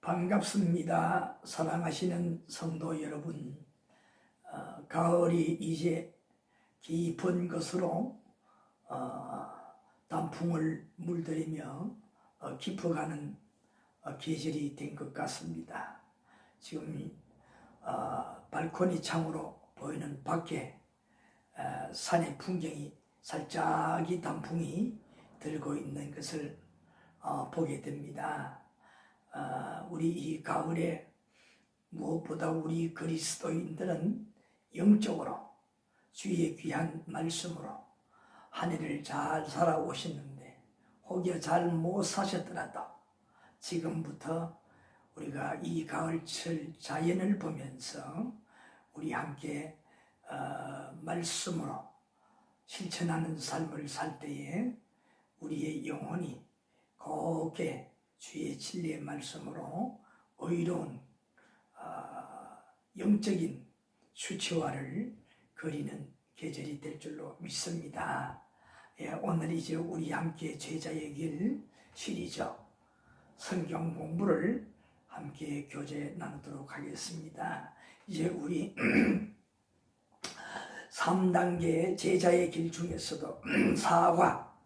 반갑습니다. 사랑하시는 성도 여러분, 가을이 이제 깊은 것으로 단풍을 물들이며 깊어가는 계절이 된 것 같습니다. 지금 발코니 창으로 보이는 밖에 산의 풍경이 살짝 이 단풍이 들고 있는 것을 보게 됩니다. 우리 이 가을에 무엇보다 우리 그리스도인들은 영적으로 주의 귀한 말씀으로 한 해를 잘 살아오셨는데 혹여 잘 못 사셨더라도 지금부터 우리가 이 가을철 자연을 보면서 우리 함께 말씀으로 실천하는 삶을 살 때에 우리의 영혼이 곱게 주의 진리의 말씀으로 의로운 영적인 수치화를 그리는 계절이 될 줄로 믿습니다. 오늘 이제 우리 함께 제자의 길 시리즈 성경 공부를 함께 교제 나누도록 하겠습니다. 이제 우리 3단계 제자의 길 중에서도 사과,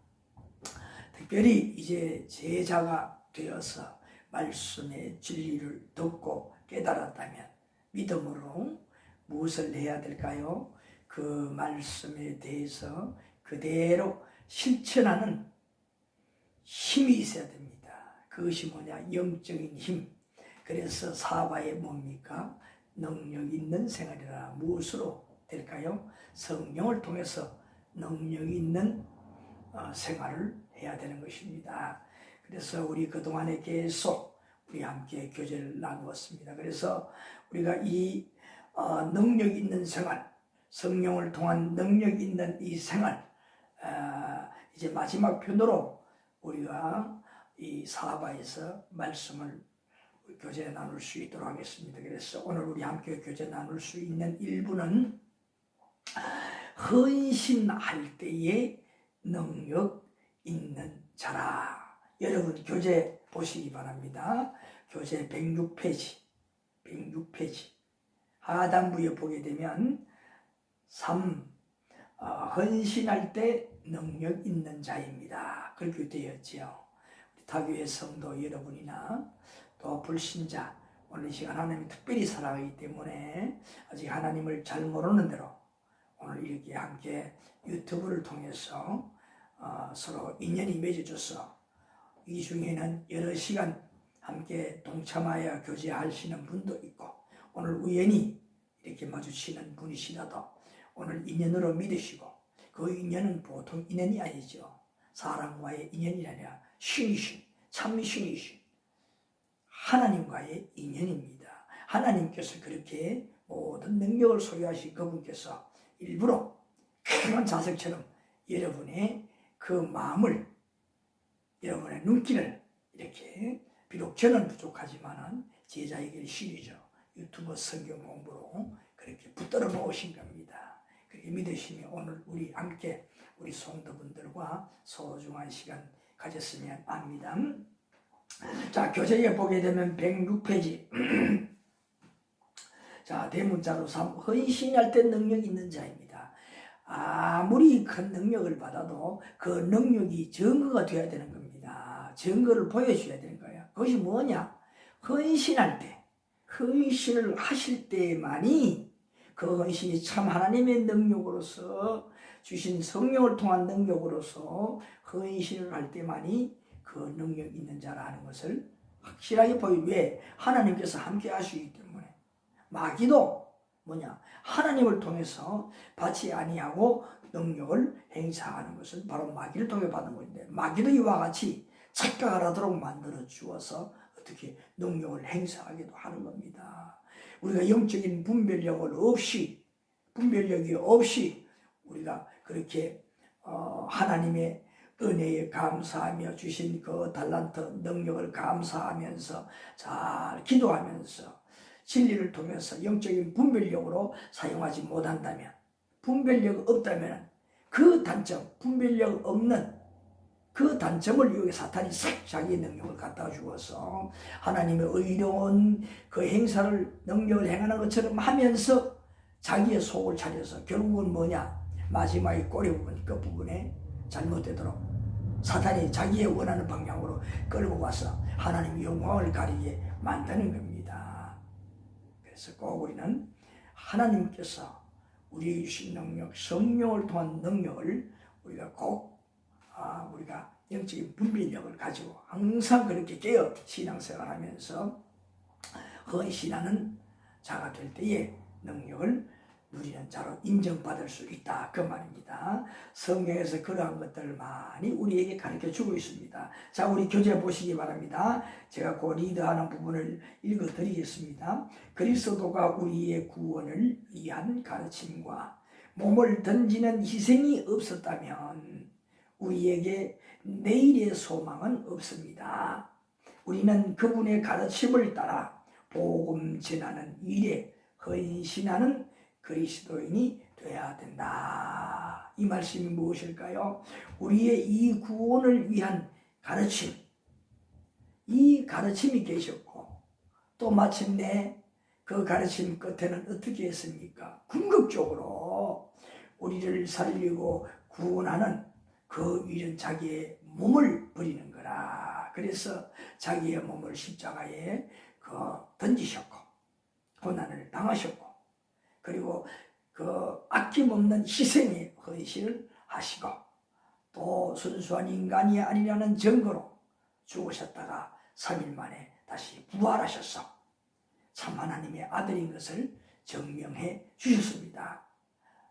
특별히 이제 제자가 되어서 말씀의 진리를 듣고 깨달았다면 믿음으로 무엇을 해야 될까요? 그 말씀에 대해서 그대로 실천하는 힘이 있어야 됩니다. 그것이 뭐냐? 영적인 힘. 그래서 사과에 뭡니까? 능력 있는 생활이라. 무엇으로 될까요? 성령을 통해서 능력 있는 생활을 해야 되는 것입니다. 그래서 우리 그동안에 계속 우리 함께 교제를 나누었습니다. 그래서 우리가 이 능력 있는 생활, 성령을 통한 능력 있는 이 생활, 이제 마지막 편으로 우리가 이 사과에서 말씀을 교제 나눌 수 있도록 하겠습니다. 그래서 오늘 우리 함께 교제 나눌 수 있는 일부는 헌신할 때의 능력 있는 자라. 여러분 교재 보시기 바랍니다. 교재 106페이지 하단부에 보게 되면 3. 헌신할 때 능력 있는 자입니다. 그렇게 되었지요. 타교의 성도 여러분이나 또 불신자, 오늘 이 시간 하나님이 특별히 사랑하기 때문에 아직 하나님을 잘 모르는 대로 오늘 이렇게 함께 유튜브를 통해서 서로 인연이 맺어져서 이 중에는 여러 시간 함께 동참하여 교제하시는 분도 있고 오늘 우연히 이렇게 마주치는 분이시라도 오늘 인연으로 믿으시고 그 인연은 보통 인연이 아니죠. 사람과의 인연이 아니라 신이신, 참신이신 하나님과의 인연입니다. 하나님께서 그렇게 모든 능력을 소유하신 그분께서 일부러 큰 자석처럼 여러분의 그 마음을, 여러분의 눈길을 이렇게, 비록 저는 부족하지만은 제자의 길 시리즈 유튜브 성경 공부로 그렇게 붙들어 놓으신 겁니다. 그렇게 믿으시면 오늘 우리 함께 우리 성도분들과 소중한 시간 가졌으면 합니다. 자, 교재에 보게 되면 106페이지 자, 대문자로 3. 헌신할 때 능력 있는 자입니다. 아무리 큰 능력을 받아도 그 능력이 증거가 되어야 되는 겁니다. 증거를 보여줘야 되는 거예요. 그것이 뭐냐? 헌신할 때, 헌신을 하실 때만이 그 헌신이 참 하나님의 능력으로서 주신 성령을 통한 능력으로서 헌신을 할 때만이 그 능력 있는 자라는 것을 확실하게 왜? 하나님께서 함께 하시기 때문에. 마귀도 뭐냐? 하나님을 통해서 받지 아니하고 능력을 행사하는 것은 바로 마귀를 통해 받는 것인데 마귀도 이와 같이 착각을 하도록 만들어 주어서 어떻게 능력을 행사하기도 하는 겁니다. 우리가 영적인 분별력이 없이 우리가 그렇게 하나님의 은혜에 감사하며 주신 그 달란트 능력을 감사하면서 잘 기도하면서 진리를 통해서 영적인 분별력으로 사용하지 못한다면, 분별력 없다면 그 단점, 분별력 없는 그 단점을 이용해 사탄이 싹 자기의 능력을 갖다 주어서 하나님의 의로운 그 행사를 능력을 행하는 것처럼 하면서 자기의 속을 차려서 결국은 뭐냐, 마지막에 꼬리 부분 끝부분에 잘못되도록 사탄이 자기의 원하는 방향으로 끌고 가서 하나님의 영광을 가리게 만드는 겁니다. 그래서 꼭 우리는 하나님께서 우리에게 주신 능력, 성령을 통한 능력을 우리가 꼭 우리가 영적인 분별력을 가지고 항상 그렇게 깨어 신앙생활하면서 헌신하는 자가 될 때에 능력을 누리는 자로 인정받을 수 있다, 그 말입니다. 성경에서 그러한 것들을 많이 우리에게 가르쳐 주고 있습니다. 자, 우리 교재 보시기 바랍니다. 제가 그 리드하는 부분을 읽어 드리겠습니다. 그리스도가 우리의 구원을 위한 가르침과 몸을 던지는 희생이 없었다면 우리에게 내일의 소망은 없습니다. 우리는 그분의 가르침을 따라 복음 전하는 일에 헌신하는 그리스도인이 되어야 된다. 이 말씀이 무엇일까요? 우리의 이 구원을 위한 가르침, 이 가르침이 계셨고 또 마침내 그 가르침 끝에는 어떻게 했습니까? 궁극적으로 우리를 살리고 구원하는 그 일은 자기의 몸을 버리는 거라. 그래서 자기의 몸을 십자가에 던지셨고 고난을 당하셨고 그리고 그 아낌없는 희생의 헌신을 하시고 또 순수한 인간이 아니라는 증거로 죽으셨다가 3일 만에 다시 부활하셔서 참 하나님의 아들인 것을 증명해 주셨습니다.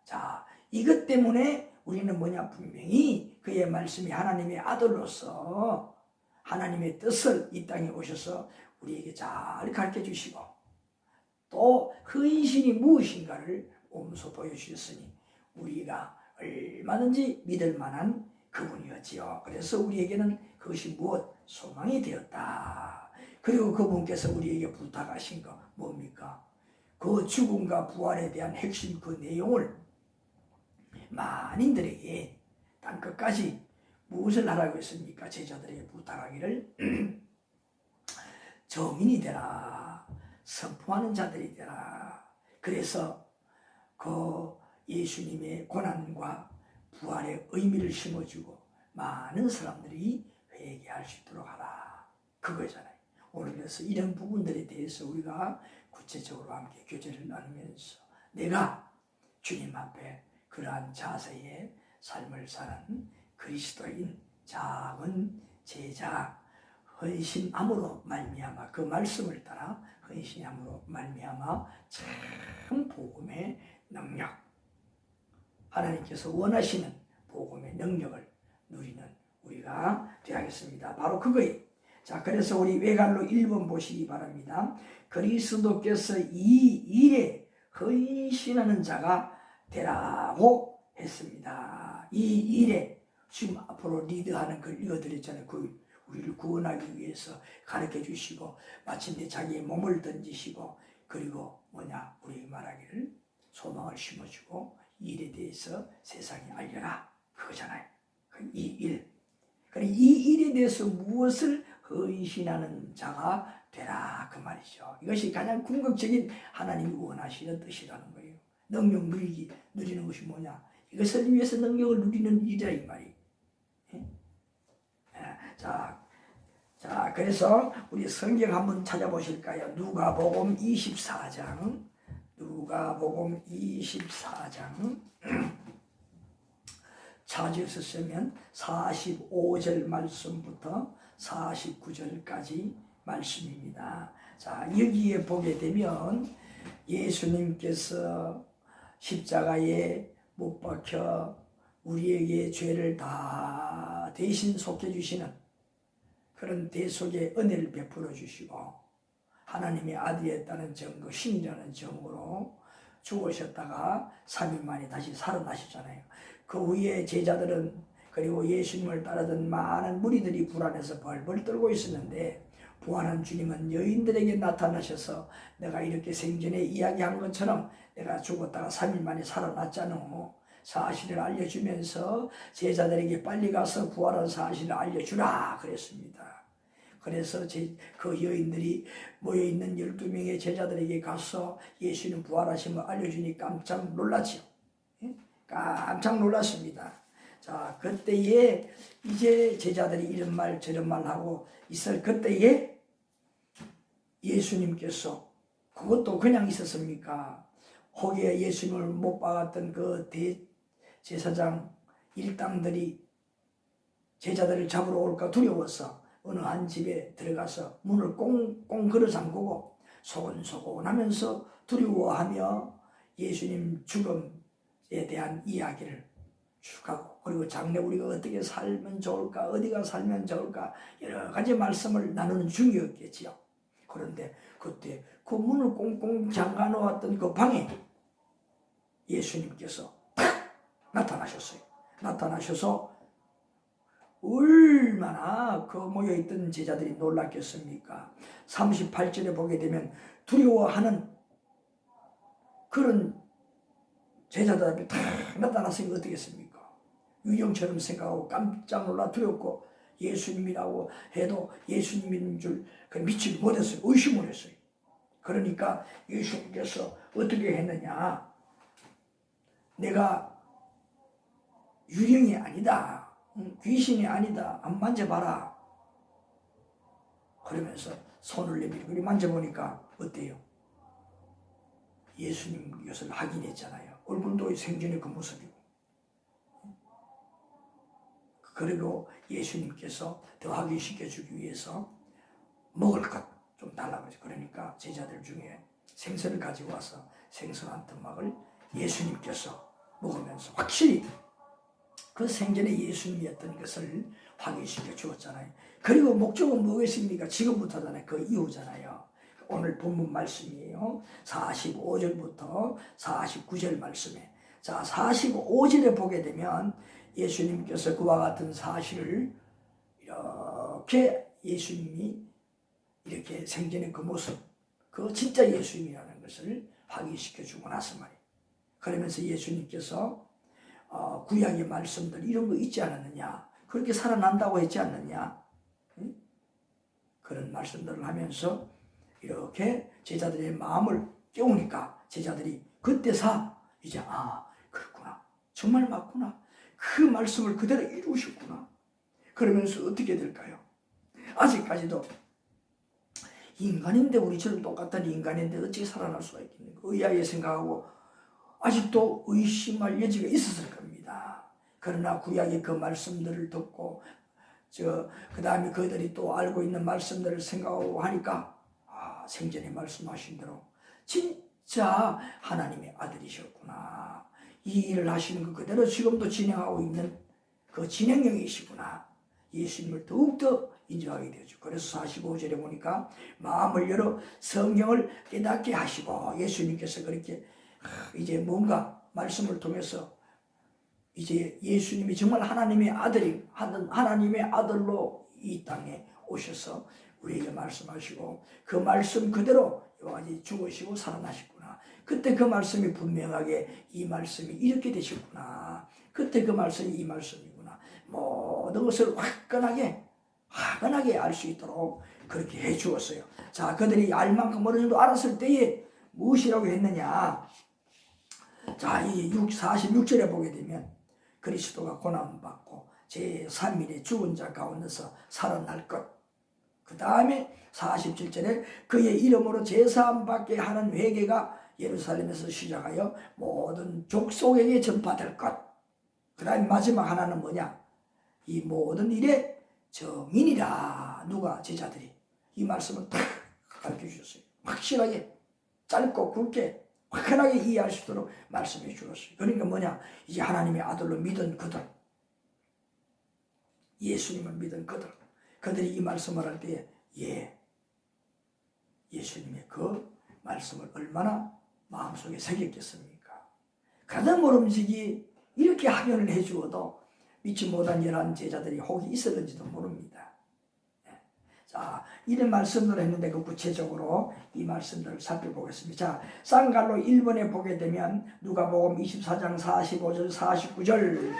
자, 이것 때문에 우리는 뭐냐, 분명히 그의 말씀이 하나님의 아들로서 하나님의 뜻을 이 땅에 오셔서 우리에게 잘 가르쳐 주시고 또 헌신이 무엇인가를 몸소 보여주셨으니 우리가 얼마든지 믿을 만한 그분이었지요. 그래서 우리에게는 그것이 무엇? 소망이 되었다. 그리고 그분께서 우리에게 부탁하신 거 뭡니까? 그 죽음과 부활에 대한 핵심 그 내용을 만인들에게 땅끝까지 무엇을 하라고 했습니까? 제자들에게 부탁하기를 정인이 되라, 선포하는 자들이 되라. 그래서 그 예수님의 고난과 부활의 의미를 심어주고 많은 사람들이 회개할 수 있도록 하라, 그거잖아요. 오늘 그래서 이런 부분들에 대해서 우리가 구체적으로 함께 교제를 나누면서 내가 주님 앞에 그러한 자세의 삶을 사는 그리스도인 작은 제자 헌신함으로 말미암아 그 말씀을 따라 헌신함으로 말미암아 참 복음의 능력, 하나님께서 원하시는 복음의 능력을 누리는 우리가 되야겠습니다. 바로 그거예요. 자, 그래서 우리 외갈로 1번 보시기 바랍니다. 그리스도께서 이 일에 헌신하는 자가 되라고 했습니다. 이 일에 지금 앞으로 리드하는 걸 읽어드렸잖아요. 우리를 구원하기 위해서 가르쳐 주시고 마침내 자기의 몸을 던지시고 그리고 뭐냐, 우리 말하기를 소망을 심어주고 이 일에 대해서 세상에 알려라, 그거잖아요. 이 일. 그러니까 이 일에 대해서 무엇을 헌신하는 자가 되라, 그 말이죠. 이것이 가장 궁극적인 하나님이 원하시는 뜻이라는 거예요. 능력 누리는 것이 뭐냐? 이것을 위해서 능력을 누리는 일이라 이 말이. 자, 그래서 우리 성경 한번 찾아보실까요? 누가복음 24장. 누가복음 24장. 찾으셔서 쓰면 45절 말씀부터 49절까지 말씀입니다. 자, 여기에 보게 되면 예수님께서 십자가에 못 박혀 우리에게 죄를 다 대신 속해주시는 그런 대속의 은혜를 베풀어 주시고 하나님의 아들이었다는 증거, 신이라는 증거로 죽으셨다가 3일 만에 다시 살아나셨잖아요. 그 후에 제자들은 그리고 예수님을 따르던 많은 무리들이 불안해서 벌벌 떨고 있었는데 부활한 주님은 여인들에게 나타나셔서 내가 이렇게 생전에 이야기한 것처럼 내가 죽었다가 3일 만에 살아났잖아. 사실을 알려주면서 제자들에게 빨리 가서 부활한 사실을 알려주라 그랬습니다. 그래서 그 여인들이 모여있는 12명의 제자들에게 가서 예수님 부활하심을 알려주니 깜짝 놀랐죠. 깜짝 놀랐습니다. 자, 그때에 이제 제자들이 이런 말 저런 말 하고 있을 그때에 예수님께서, 그것도 그냥 있었습니까? 거기에 예수님을 못 박았던 그 대제사장 일당들이 제자들을 잡으러 올까 두려워서 어느 한 집에 들어가서 문을 꽁꽁 걸어 잠그고 소곤소곤 하면서 두려워하며 예수님 죽음에 대한 이야기를 쭉 하고, 그리고 장래 우리가 어떻게 살면 좋을까, 어디가 살면 좋을까, 여러 가지 말씀을 나누는 중이었겠지요. 그런데 그때 그 문을 꽁꽁 잠가 놓았던 그 방에 예수님께서 탁 나타나셨어요. 나타나셔서 얼마나 그 모여있던 제자들이 놀랐겠습니까? 38절에 보게 되면 두려워하는 그런 제자들 앞에 탁 나타났으니 어떻겠습니까? 유령처럼 생각하고 깜짝 놀라 두렵고, 예수님이라고 해도 예수님인 줄 믿지 못했어요. 의심을 했어요. 그러니까 예수님께서 어떻게 했느냐, 내가 유령이 아니다, 귀신이 아니다, 안 만져봐라 그러면서 손을 내밀고 만져보니까 어때요? 예수님 것을 확인했잖아요. 얼굴도 생전의 그 모습이고. 그리고 예수님께서 더 확인시켜주기 위해서 먹을 것 좀 달라고 했어요. 그러니까 제자들 중에 생선을 가지고 와서 생선 한 토막을 예수님께서 먹으면서 확실히 그 생전의 예수님이었던 것을 확인시켜 주었잖아요. 그리고 목적은 무엇입니까? 지금부터잖아요. 그 이후잖아요. 오늘 본문 말씀이에요. 45절부터 49절 말씀에. 자, 45절에 보게 되면 예수님께서 그와 같은 사실을 이렇게 예수님이 이렇게 생전의 그 모습, 그 진짜 예수님이라는 것을 확인시켜 주고 나서 말이에요. 그러면서 예수님께서 구약의 말씀들 이런 거 있지 않았느냐, 그렇게 살아난다고 했지 않느냐, 그런 말씀들을 하면서 이렇게 제자들의 마음을 깨우니까 제자들이 그때서 이제 그렇구나, 정말 맞구나, 그 말씀을 그대로 이루셨구나. 그러면서 어떻게 될까요? 아직까지도 인간인데, 우리처럼 똑같은 인간인데 어떻게 살아날 수가 있겠는가, 의아하게 생각하고 아직도 의심할 여지가 있었을 겁니다. 그러나 구약의 그 말씀들을 듣고 그 다음에 그들이 또 알고 있는 말씀들을 생각하고 하니까 생전에 말씀하신 대로 진짜 하나님의 아들이셨구나, 이 일을 하시는 것 그대로 지금도 진행하고 있는 그 진행형이시구나, 예수님을 더욱더 인정하게 되죠. 그래서 45절에 보니까 마음을 열어 성경을 깨닫게 하시고, 예수님께서 그렇게 이제 뭔가 말씀을 통해서 이제 예수님이 정말 하나님의 하나님의 아들로 이 땅에 오셔서 우리에게 말씀하시고, 그 말씀 그대로 이와 같이 죽으시고 살아나셨구나. 그때 그 말씀이 분명하게 이 말씀이 이렇게 되셨구나. 그때 그 말씀이 이 말씀이구나. 모든 것을 화끈하게 알 수 있도록 그렇게 해 주었어요. 자, 그들이 알 만큼 어느 정도 알았을 때에 무엇이라고 했느냐. 자, 이 46절에 보게 되면 그리스도가 고난받고 제3일에 죽은 자 가운데서 살아날 것. 그 다음에 47절에 그의 이름으로 제사함받게 하는 회개가 예루살렘에서 시작하여 모든 족속에게 전파될 것. 그 다음에 마지막 하나는 뭐냐, 이 모든 일의 정인이라. 누가? 제자들이 이 말씀을 딱 가르쳐 주셨어요. 확실하게 짧고 굵게 확연하게 이해할 수 있도록 말씀해 주었어요. 그러니까 뭐냐, 이제 하나님의 아들로 믿은 그들, 예수님을 믿은 그들이 이 말씀을 할 때에 예수님의 그 말씀을 얼마나 마음속에 새겼겠습니까? 그러다 모름지기 이렇게 확연을 해 주어도 믿지 못한 열한 제자들이 혹이 있었는지도 모릅니다. 자, 이런 말씀들을 했는데 그 구체적으로 이 말씀들을 살펴보겠습니다. 자, 쌍갈로 1번에 보게 되면 누가복음 24장 45절 49절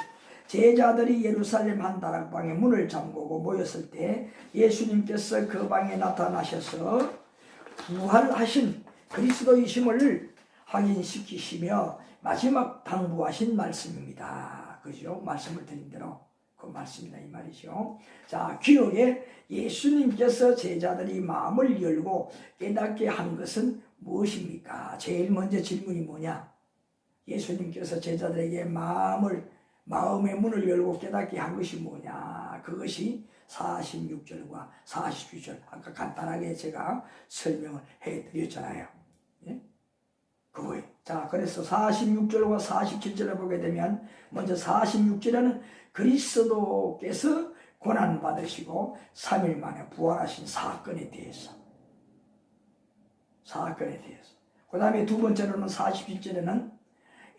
제자들이 예루살렘 한 다락방에 문을 잠그고 모였을 때 예수님께서 그 방에 나타나셔서 부활하신 그리스도이심을 확인시키시며 마지막 당부하신 말씀입니다. 그죠? 말씀을 드린 대로 그 말씀이다 이 말이죠. 자, 기록에 예수님께서 제자들이 마음을 열고 깨닫게 한 것은 무엇입니까? 제일 먼저 질문이 뭐냐? 예수님께서 제자들에게 마음의 문을 열고 깨닫게 한 것이 뭐냐? 그것이 46절과 47절 아까 간단하게 제가 설명을 해드렸잖아요. 예? 그거예요. 자, 그래서 46절과 47절을 보게 되면 먼저 46절에는 그리스도께서 고난받으시고 3일 만에 부활하신 사건에 대해서 그 다음에 두 번째로는 47절에는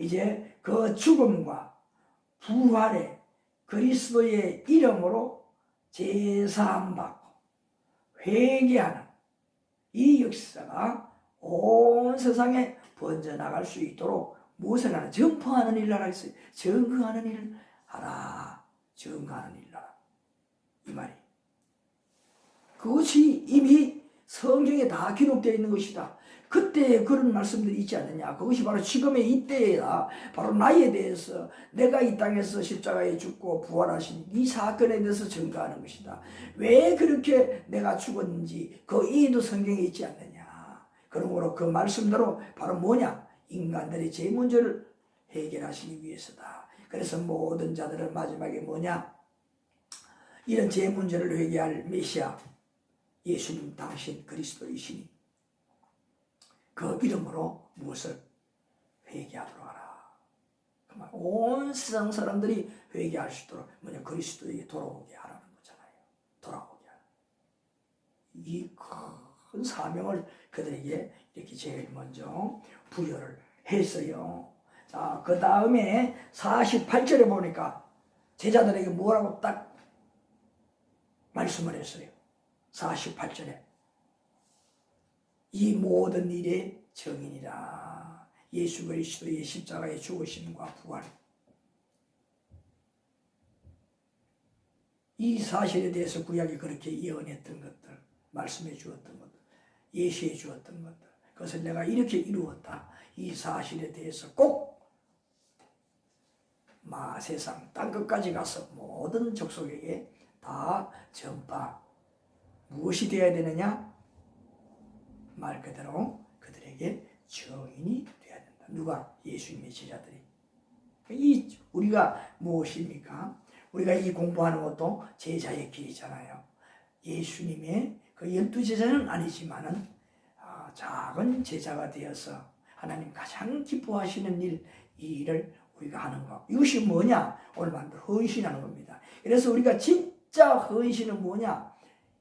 이제 그 죽음과 부활의 그리스도의 이름으로 제사함 받고 회개하는 이 역사가 온 세상에 번져나갈 수 있도록 무엇을 하나 전파하는 일을 하라 했어요. 증거하는 일을 하라. 증거하는 일을 하라. 이 말이. 그것이 이미 성경에 다 기록되어 있는 것이다. 그때 그런 말씀들이 있지 않느냐. 그것이 바로 지금의 이때다. 바로 나에 대해서 내가 이 땅에서 십자가에 죽고 부활하신 이 사건에 대해서 증거하는 것이다. 왜 그렇게 내가 죽었는지 그 이유도 성경에 있지 않느냐. 그러므로 그 말씀대로 바로 뭐냐? 인간들의 죄 문제를 해결하시기 위해서다. 그래서 모든 자들은 마지막에 뭐냐? 이런 죄 문제를 회개할 메시아 예수님 당신 그리스도이시니 그 이름으로 무엇을 회개하도록 하라. 온 세상 사람들이 회개할 수 있도록 뭐냐? 그리스도에게 돌아오게 하라는 거잖아요. 돌아오게 하라. 이 큰 사명을 그들에게 이렇게 제일 먼저 부여를 했어요. 자, 그 다음에 48절에 보니까 제자들에게 뭐라고 딱 말씀을 했어요. 48절에 이 모든 일의 증인이라. 예수 그리스도의 십자가의 죽으심과 부활. 이 사실에 대해서 구약이 그렇게 예언했던 것들, 말씀해 주었던 것들, 예시해 주었던 것들, 그것을 내가 이렇게 이루었다. 이 사실에 대해서 꼭 세상 땅끝까지 가서 모든 족속에게 다 전파. 무엇이 되어야 되느냐? 말 그대로 그들에게 증인이 되어야 된다. 누가? 예수님의 제자들이. 우리가 무엇입니까? 우리가 이 공부하는 것도 제자의 길이잖아요. 예수님의 그 12제자는 아니지만은 작은 제자가 되어서 하나님 가장 기뻐하시는 일, 이 일을 우리가 하는 것. 이것이 뭐냐? 오늘 만들 헌신하는 겁니다. 그래서 우리가 진짜 헌신은 뭐냐?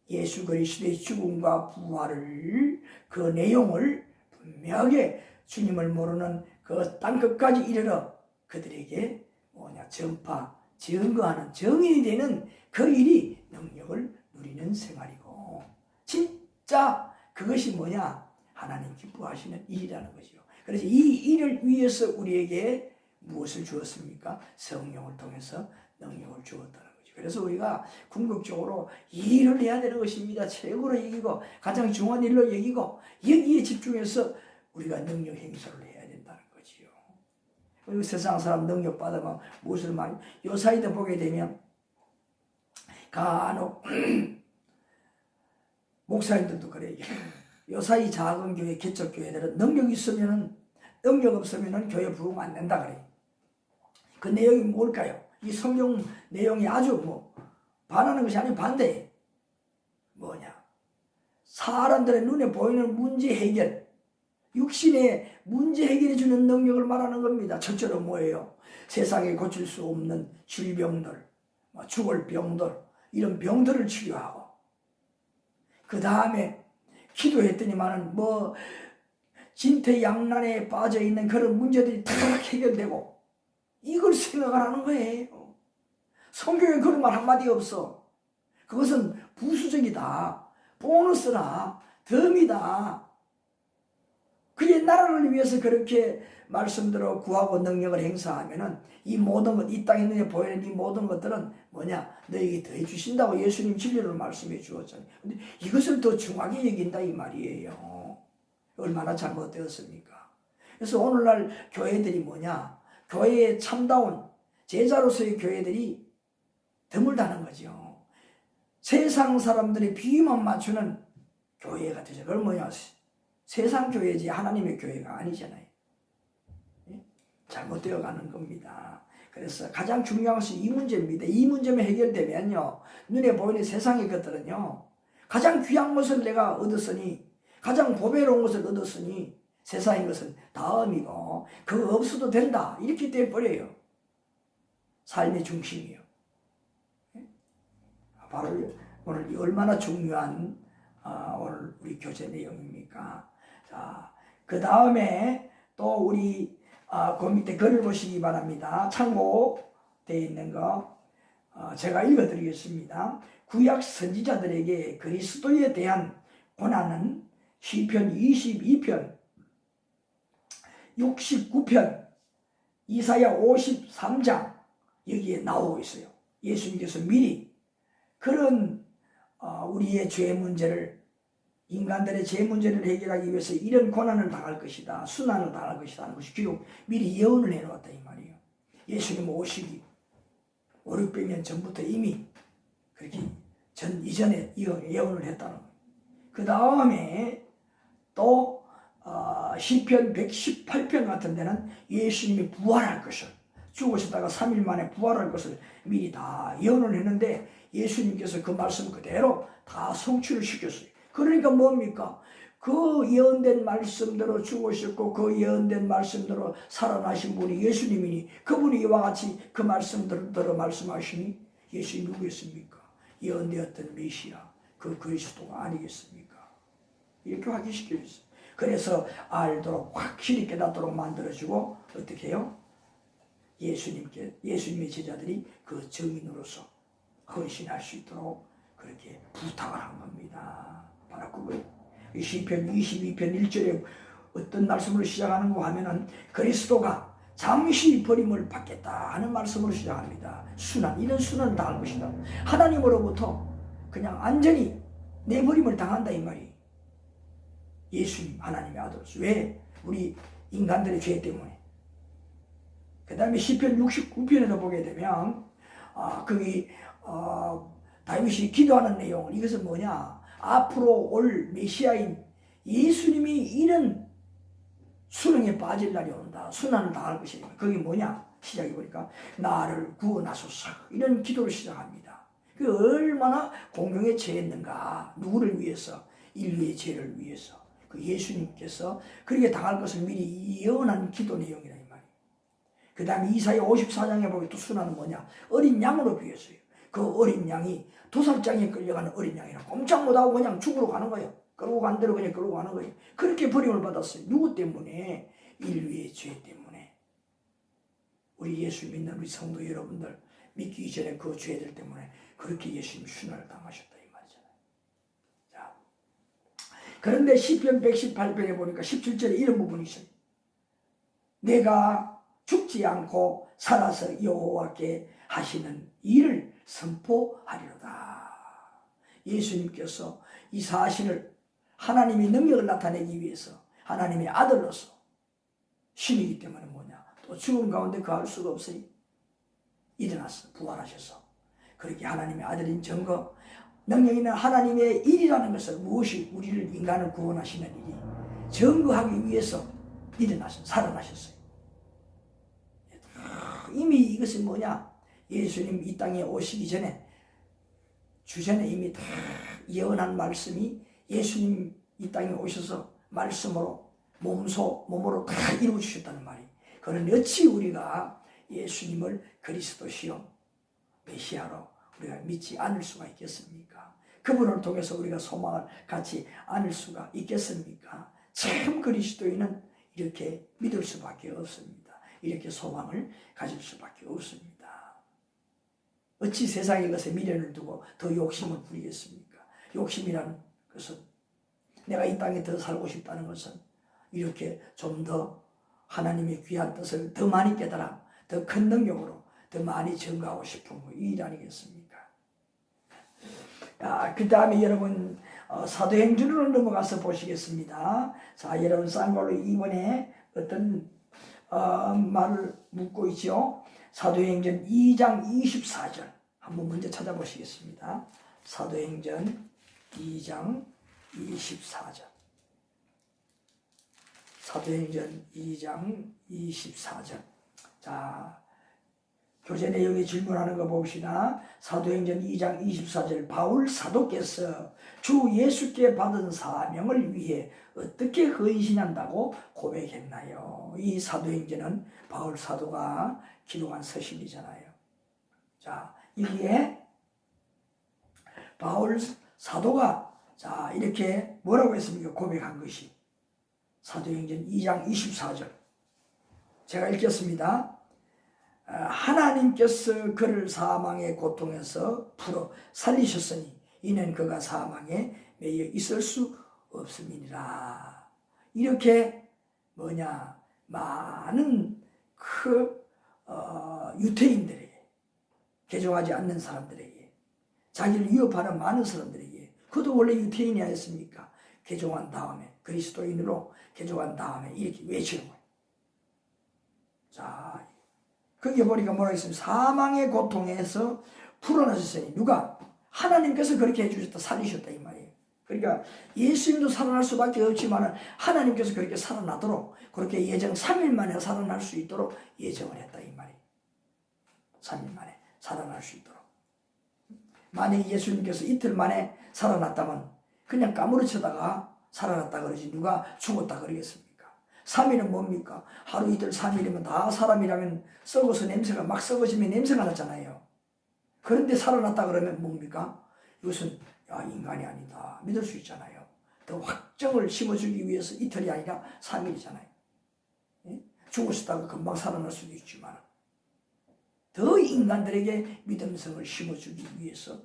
예수 그리스도의 죽음과 부활을 그 내용을 분명하게 주님을 모르는 그 땅끝까지 이르러 그들에게 뭐냐? 전파, 증거하는 정인이 되는 그 일이 능력을 누리는 생활이고 진짜 그것이 뭐냐? 하나님 기뻐하시는 일이라는 것이요. 그래서 이 일을 위해서 우리에게 무엇을 주었습니까? 성령을 통해서 능력을 주었다는 거죠. 그래서 우리가 궁극적으로 이 일을 해야 되는 것입니다. 최고로 여기고 가장 중요한 일로 여기고 여기에 집중해서 우리가 능력 행사를 해야 된다는 거지요. 그리고 세상 사람 능력 받으면 무엇을 많이 요사이도 보게 되면 간혹 목사님들도 그래요. 요사이 작은 교회 개척교회들은 능력 있으면은 능력 없으면은 교회 부흥 안 된다 그래요. 그 내용이 뭘까요? 이 성경 내용이 아주 반하는 것이 아니고 반대예요. 뭐냐? 사람들의 눈에 보이는 문제 해결, 육신의 문제 해결해 주는 능력을 말하는 겁니다. 첫째로 뭐예요? 세상에 고칠 수 없는 질병들, 죽을 병들, 이런 병들을 치료하고 그 다음에 기도했더니만은 진퇴양난에 빠져 있는 그런 문제들이 다 해결되고 이걸 생각하라는 거예요. 성경에 그런 말 한마디 없어. 그것은 부수적이다. 보너스나 덤이다. 그의 나라를 위해서 그렇게 말씀대로 구하고 능력을 행사하면은 이 모든 것, 이 땅에 눈에 보이는 이 모든 것들은 뭐냐? 너에게 더해 주신다고 예수님 진리로 말씀해 주었잖아요. 근데 이것을 더 중하게 여긴다 이 말이에요. 얼마나 잘못되었습니까? 그래서 오늘날 교회들이 뭐냐? 교회에 참다운 제자로서의 교회들이 드물다는 거죠. 세상 사람들의 비위만 맞추는 교회가 되죠. 그걸 뭐냐? 세상 교회지 하나님의 교회가 아니잖아요. 잘못되어 가는 겁니다. 그래서 가장 중요한 것은 이 문제입니다. 이 문제만 해결되면요, 눈에 보이는 세상의 것들은요, 가장 귀한 것을 내가 얻었으니, 가장 보배로운 것을 얻었으니 세상의 것은 다음이고 그거 없어도 된다 이렇게 돼버려요. 삶의 중심이요. 바로 오늘 얼마나 중요한 오늘 우리 교재 내용입니까? 자, 그 다음에 또 우리 그 밑에 글을 보시기 바랍니다. 참고되어 있는 거 제가 읽어드리겠습니다. 구약 선지자들에게 그리스도에 대한 고난은 시편 22편, 69편, 이사야 53장 여기에 나오고 있어요. 예수님께서 미리 그런 우리의 죄 문제를, 인간들의 죄 문제를 해결하기 위해서 이런 고난을 당할 것이다, 순환을 당할 것이다 하는 것이 기록 미리 예언을 해놓았다 이 말이에요. 예수님 오시기 5, 600년 전부터 이미 그렇게 이전에 예언을 했다는 거예요. 그 다음에 또 시편 118편 같은 데는 예수님이 부활할 것을, 죽으시다가 3일 만에 부활할 것을 미리 다 예언을 했는데 예수님께서 그 말씀 그대로 다 성취를 시켰어요. 그러니까 뭡니까? 그 예언된 말씀대로 죽으셨고 그 예언된 말씀대로 살아나신 분이 예수님이니 그분이 이와 같이 그 말씀대로 말씀하시니 예수님이 누구였습니까? 예언되었던 메시아, 그 그리스도가 아니겠습니까? 이렇게 확인시켜줬어요. 그래서 알도록 확실히 깨닫도록 만들어주고 어떻게 해요? 예수님의 제자들이 그 증인으로서 헌신할 수 있도록 그렇게 부탁을 한 겁니다. 바로 그거예요. 시편 22편 1절에 어떤 말씀으로 시작하는가 하면은 그리스도가 잠시 버림을 받겠다 하는 말씀으로 시작합니다. 순환, 이런 순환을 당할 것이다. 하나님으로부터 그냥 완전히 내버림을 당한다 이 말이. 예수님 하나님의 아들로서. 왜? 우리 인간들의 죄 때문에. 그 다음에 시편 69편에도 보게 되면 거기 다윗이 기도하는 내용, 이것은 뭐냐? 앞으로 올 메시아인 예수님이 이런 수능에 빠질 날이 온다. 순환을 당할 것이니까. 그게 뭐냐? 시작해 보니까 나를 구원하소서, 이런 기도를 시작합니다. 그 얼마나 공경에 처했는가. 누구를 위해서? 인류의 죄를 위해서. 그 예수님께서 그렇게 당할 것을 미리 예언한 기도 내용이라 이 말이에요. 그 다음에 이사야 54장에 보면 또 순환은 뭐냐? 어린 양으로 비했어요. 그 어린 양이 도살장에 끌려가는 어린 양이라 꼼짝 못하고 그냥 죽으러 가는 거예요. 끌고 간 대로 그냥 끌고 가는 거예요. 그렇게 버림을 받았어요. 누구 때문에? 인류의 죄 때문에. 우리 예수 믿는 우리 성도 여러분들 믿기 이전에 그 죄들 때문에 그렇게 예수님 순환을 당하셨다 이 말이잖아요. 자, 그런데 시편 118편에 보니까 17절에 이런 부분이 있어요. 내가 죽지 않고 살아서 여호와께 하시는 일을 선포하리로다. 예수님께서 이 사실을, 하나님의 능력을 나타내기 위해서 하나님의 아들로서 신이기 때문에 뭐냐? 또 죽음 가운데 거할 수가 없어요. 일어났어, 부활하셔서 그렇게 하나님의 아들인 증거, 능력 있는 하나님의 일이라는 것을, 무엇이 우리를, 인간을 구원하시는 일이 증거하기 위해서 일어나서 살아나셨어요. 이미 이것은 뭐냐? 예수님 이 땅에 오시기 전에 주전에 이미 다 예언한 말씀이 예수님 이 땅에 오셔서 말씀으로 몸으로 다 이루어 주셨다는 말이. 그런데 어찌 우리가 예수님을 그리스도시요 메시아로 우리가 믿지 않을 수가 있겠습니까? 그분을 통해서 우리가 소망을 갖지 않을 수가 있겠습니까? 참 그리스도인은 이렇게 믿을 수밖에 없습니다. 이렇게 소망을 가질 수밖에 없습니다. 어찌 세상의 것에 미련을 두고 더 욕심을 부리겠습니까? 욕심이란 그것은 내가 이 땅에 더 살고 싶다는 것은 이렇게 좀 더 하나님의 귀한 뜻을 더 많이 깨달아 더 큰 능력으로 더 많이 증거하고 싶은 이 일 아니겠습니까? 그 다음에 여러분 사도행전으로 넘어가서 보시겠습니다. 자, 여러분 쌍걸로 이번에 어떤 말을 묻고 있죠. 사도행전 2장 24절 한번 먼저 찾아보시겠습니다. 사도행전 2장 24절. 사도행전 2장 24절. 자, 교재 내용에 질문하는 거 봅시다. 사도행전 2장 24절. 바울 사도께서 주 예수께 받은 사명을 위해 어떻게 헌신한다고 고백했나요? 이 사도행전은 바울 사도가 기록한 서신이잖아요. 자, 여기에 바울 사도가 자, 이렇게 뭐라고 했습니까? 고백한 것이 사도행전 2장 24절. 제가 읽겠습니다. 하나님께서 그를 사망의 고통에서 풀어 살리셨으니 이는 그가 사망에 매여 있을 수 없음이니라. 이렇게 많은 유태인들에게, 개종하지 않는 사람들에게, 자기를 위협하는 많은 사람들에게, 그도 원래 유태인이 아니었습니까? 개종한 다음에, 그리스도인으로 개종한 다음에 이렇게 외치는 거예요. 자, 거기에 보니까 뭐라고 했습니까? 사망의 고통에서 풀어나셨으니 누가? 하나님께서 그렇게 해주셨다, 살리셨다 이 말이에요. 그러니까 예수님도 살아날 수밖에 없지만 하나님께서 그렇게 살아나도록 그렇게 3일 만에 살아날 수 있도록 예정을 했다 이 말이에요. 3일 만에 살아날 수 있도록. 만약 예수님께서 이틀 만에 살아났다면 그냥 까무러치다가 살아났다 그러지 누가 죽었다 그러겠습니까? 3일은 뭡니까? 하루 이틀 3일이면 다 사람이라면 썩어서 냄새가 막 썩어지면 냄새가 나잖아요. 그런데 살아났다 그러면 뭡니까? 이것은 인간이 아니다 믿을 수 있잖아요. 더 확정을 심어주기 위해서 이틀이 아니라 3일이잖아요. 죽었다가 금방 살아날 수도 있지만 더 인간들에게 믿음성을 심어주기 위해서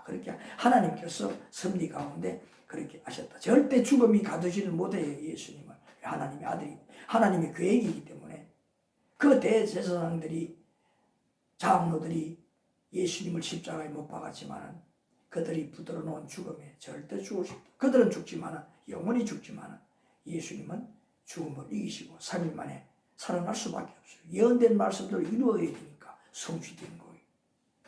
그렇게 하나님께서 섭리 가운데 그렇게 하셨다. 절대 죽음이 가두지를 못해요. 예수님은 하나님의 아들이 하나님의 계획이기 때문에 그 대제사장들이 장로들이 예수님을 십자가에 못 박았지만 그들이 붙들어 놓은 죽음에 절대 죽을 수 없다. 그들은 죽지만 영원히 죽지만 예수님은 죽음을 이기시고 3일 만에 살아날 수밖에 없어요. 예언된 말씀들을 이루어야 되니까 성취된 거예요.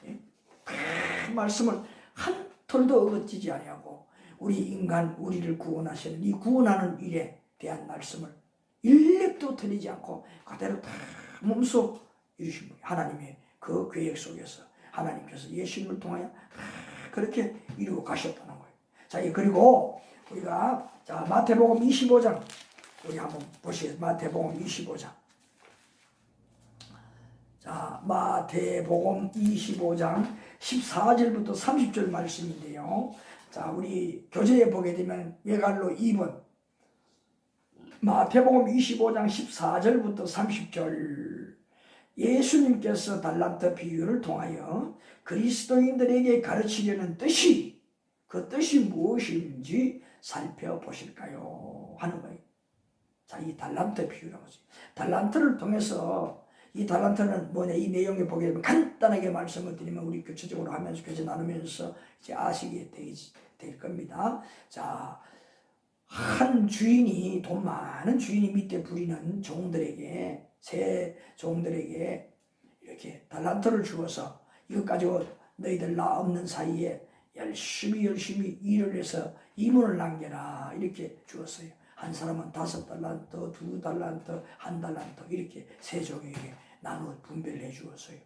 예? 그 말씀을 한 톨도 어긋지지 아니하고 우리를 구원하시는 이 구원하는 일에 대한 말씀을 일렙도 틀리지 않고 그대로 다 몸소 이루신 거예요. 하나님의 그 계획 속에서 하나님께서 예수님을 통하여 그렇게 이루고 가셨다는 거예요. 자, 그리고 우리가 마태복음 25장 우리 한번 보시겠습니다. 마태복음 25장. 자, 마태복음 25장 14절부터 30절 말씀인데요. 자, 우리 교재에 보게 되면 외갈로 2번 마태복음 25장 14절부터 30절 예수님께서 달란트 비유를 통하여 그리스도인들에게 가르치려는 뜻이 그 뜻이 무엇인지 살펴보실까요? 하는 거예요. 자, 이 달란트 비유라고 하죠. 달란트를 통해서 이 달란트는 뭐냐 이 내용에 보게 되면 간단하게 말씀을 드리면 우리 교체적으로 하면서 교체 나누면서 이제 아시게 될 겁니다. 자, 한 주인이 돈 많은 주인이 밑에 부리는 종들에게 새 종들에게 이렇게 달란트를 주어서 이것 가지고 너희들 나 없는 사이에 열심히 일을 해서 이문을 남겨라 이렇게 주었어요. 한 사람은 5달란트, 2달란트, 1달란트 이렇게 세 종에게 나누어 분배를 해 주었어요.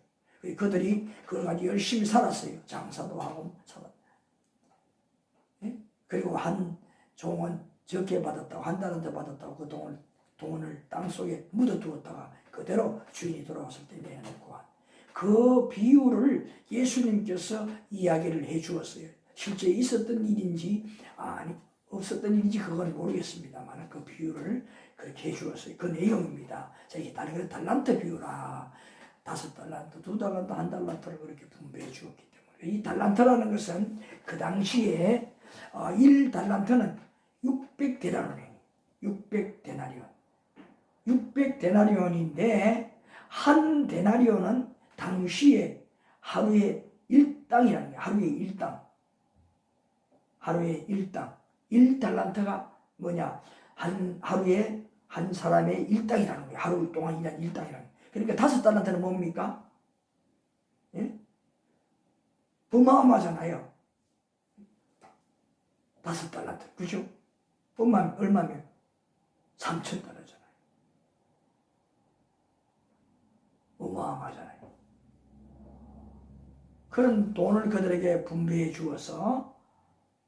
그들이 그걸 가지고 열심히 살았어요. 장사도 하고 살았어요. 그리고 한 종은 적게 받았다고 1달란트 받았다고 그 돈을 땅속에 묻어두었다가 그대로 주인이 돌아왔을 때 내놓고 그 비유를 예수님께서 이야기를 해 주었어요. 실제 있었던 일인지 아니 없었던 일인지 그건 모르겠습니다만 그 비유를 그렇게 해 주었어요. 그 내용입니다. 자, 이게 달란트 비유라 5달란트, 2달란트, 1달란트를 그렇게 분배해 주었기 때문에 이 달란트라는 것은 그 당시에 1달란트는 600데나리온이에요. 600데나리온. 600데나리온인데 한 데나리온은 당시에 하루에 1당이라는 거예요. 하루에 1당. 하루에 1당. 1달란트가 뭐냐? 하루에 한 사람의 1당이라는 거예요. 하루 동안 일한 1당이라는 거예요. 그러니까 5달란트는 뭡니까? 예? 어마어마하잖아요. 5달란트. 그죠? 얼마면? 3,000달러잖아요. 어마어마하잖아요. 그런 돈을 그들에게 분배해 주어서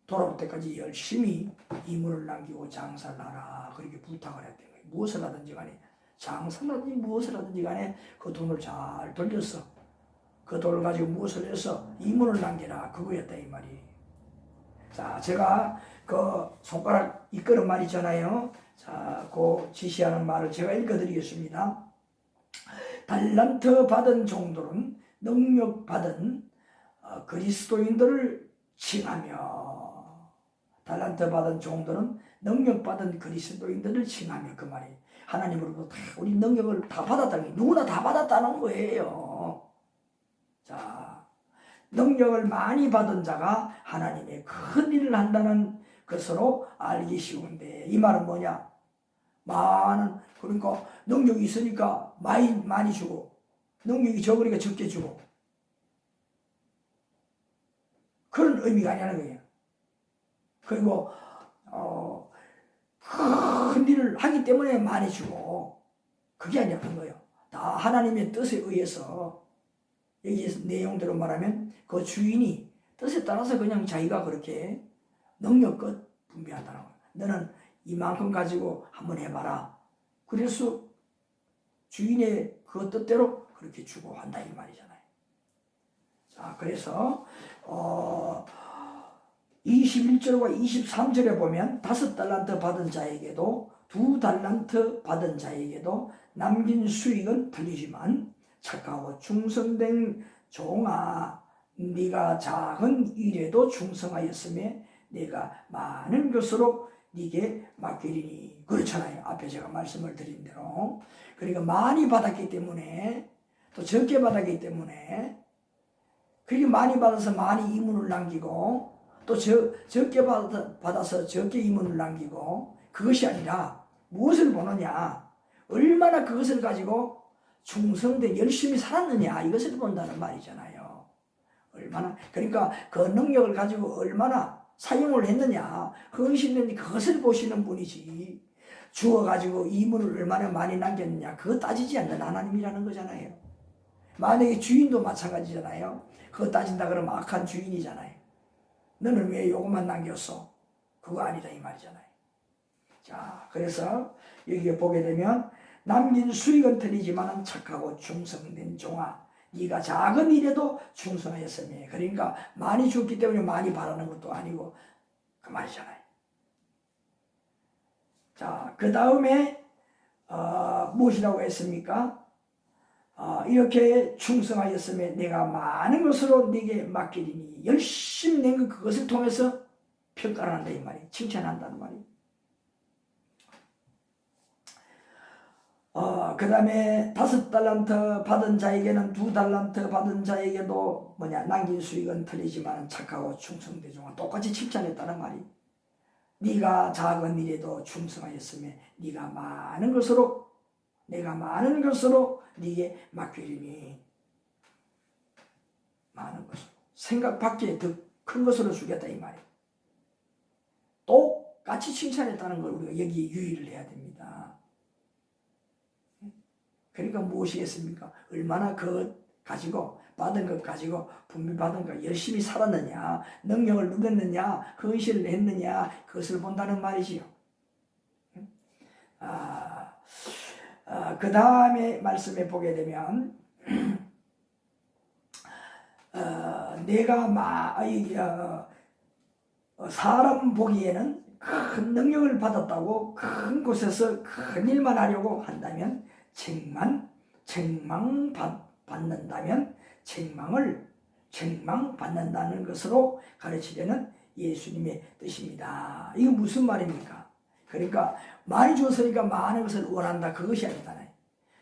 돌아올 때까지 열심히 이물을 남기고 장사를 하라. 그렇게 부탁을 했던 거예요. 무엇을 하든지 간에, 장사를 하든지 무엇을 하든지 간에 그 돈을 잘 돌려서 그 돈을 가지고 무엇을 해서 이물을 남기라. 그거였다 이 말이. 자, 제가 그 손가락 이끄는 말 있잖아요. 자, 그 지시하는 말을 제가 읽어드리겠습니다. 달란트 받은 종들은 능력 받은 그리스도인들을 칭하며, 달란트 받은 종들은 능력 받은 그리스도인들을 칭하며, 그 말이 하나님으로부터 다 우리 능력을 다 받았다는 게, 누구나 다 받았다는 거예요. 자, 능력을 많이 받은 자가 하나님의 큰 일을 한다는 것으로 알기 쉬운데, 이 말은 뭐냐? 그러니까 능력이 있으니까 많이 주고, 능력이 적으니까 적게 주고, 그런 의미가 아니라는 거예요. 그리고 큰 일을 하기 때문에 많이 주고, 그게 아니라는 거예요. 다 하나님의 뜻에 의해서, 여기 내용대로 말하면 그 주인이 뜻에 따라서 그냥 자기가 그렇게 능력껏 분배한다는 거예요. 너는 이만큼 가지고 한번 해봐라. 그래서 주인의 그 뜻대로 그렇게 주고 한다 이 말이잖아요. 자, 그래서 21절과 23절에 보면 5달란트 받은 자에게도 2달란트 받은 자에게도 남긴 수익은 틀리지만 착하고 충성된 종아, 네가 작은 일에도 충성하였으며 내가 많은 것으로 네게 맡기리니. 그렇잖아요. 앞에 제가 말씀을 드린 대로. 그러니까 많이 받았기 때문에, 또 적게 받았기 때문에, 그렇게 많이 받아서 많이 이문을 남기고, 또 적게 받아서 적게 이문을 남기고, 그것이 아니라 무엇을 보느냐, 얼마나 그것을 가지고 충성되 열심히 살았느냐, 이것을 본다는 말이잖아요. 얼마나, 그러니까 그 능력을 가지고 얼마나 사용을 했느냐, 헌신했느냐, 그것을 보시는 분이지, 주어가지고 이문을 얼마나 많이 남겼느냐, 그거 따지지 않는 하나님이라는 거잖아요. 만약에 주인도 마찬가지잖아요. 그거 따진다 그러면 악한 주인이잖아요. 너는 왜 요것만 남겼어? 그거 아니다 이 말이잖아요. 자, 그래서 여기에 보게 되면 남긴 수익은 틀리지만 착하고 충성된 종아, 네가 작은 일에도 충성하였으며, 그러니까 많이 줬기 때문에 많이 바라는 것도 아니고 그 말이잖아요. 자, 그 다음에 무엇이라고 했습니까? 이렇게 충성하였으며 내가 많은 것으로 네게 맡기리니, 열심히 낸 것, 그것을 통해서 평가를 한다 이 말이, 칭찬한다는 말이. 그 다음에 5달란트 받은 자에게는 2달란트 받은 자에게도 남긴 수익은 틀리지만 착하고 충성된 종아, 똑같이 칭찬했다는 말이. 네가 작은 일에도 충성하였으며 네가 많은 것으로, 내가 많은 것으로 네게 맡기리니, 많은 것으로, 생각 밖에 더 큰 것으로 주겠다 이 말이에요. 똑같이 칭찬했다는 걸 우리가 여기에 유의를 해야 됩니다. 그러니까 무엇이겠습니까? 얼마나 가지고, 받은 것 가지고 분배받은 것 열심히 살았느냐, 능력을 누렸느냐, 헌신을 했느냐, 그것을 본다는 말이지요. 그 다음에 말씀에 보게 되면 내가 사람 보기에는 큰 능력을 받았다고 큰 곳에서 큰 일만 하려고 한다면, 책망받는다면 책망받는다는 것으로 가르치려는 예수님의 뜻입니다. 이거 무슨 말입니까? 그러니까 많이 주었으니까 많은 것을 원한다, 그것이 아니잖아요.